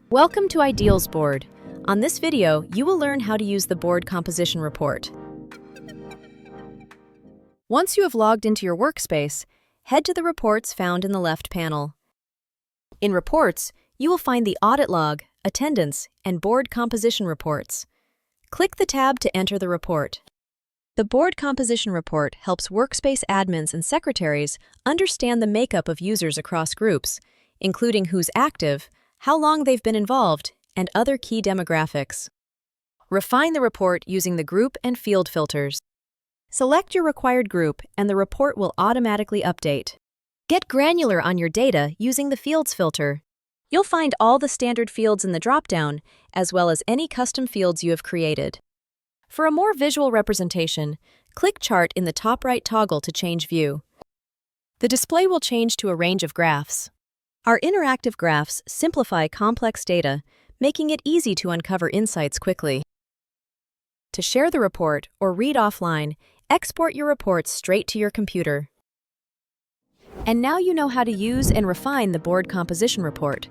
Welcome to Ideals Board. On this video, you will learn how to use the board composition report. Once you have logged into your workspace, head to the reports found in the left panel. In Reports, you will find the Audit Log, Attendance, and Board Composition reports. Click the tab to enter the report. The Board Composition report helps workspace admins and secretaries understand the makeup of users across groups, including who's active, how long they've been involved, and other key demographics. Refine the report using the group and field filters. Select your required group and the report will automatically update. Get granular on your data using the Fields filter. You'll find all the standard fields in the dropdown, as well as any custom fields you have created. For a more visual representation, click Chart in the top right toggle to change view. The display will change to a range of graphs. Our interactive graphs simplify complex data, making it easy to uncover insights quickly. To share the report or read offline, export your reports straight to your computer. And now you know how to use and refine the board composition report.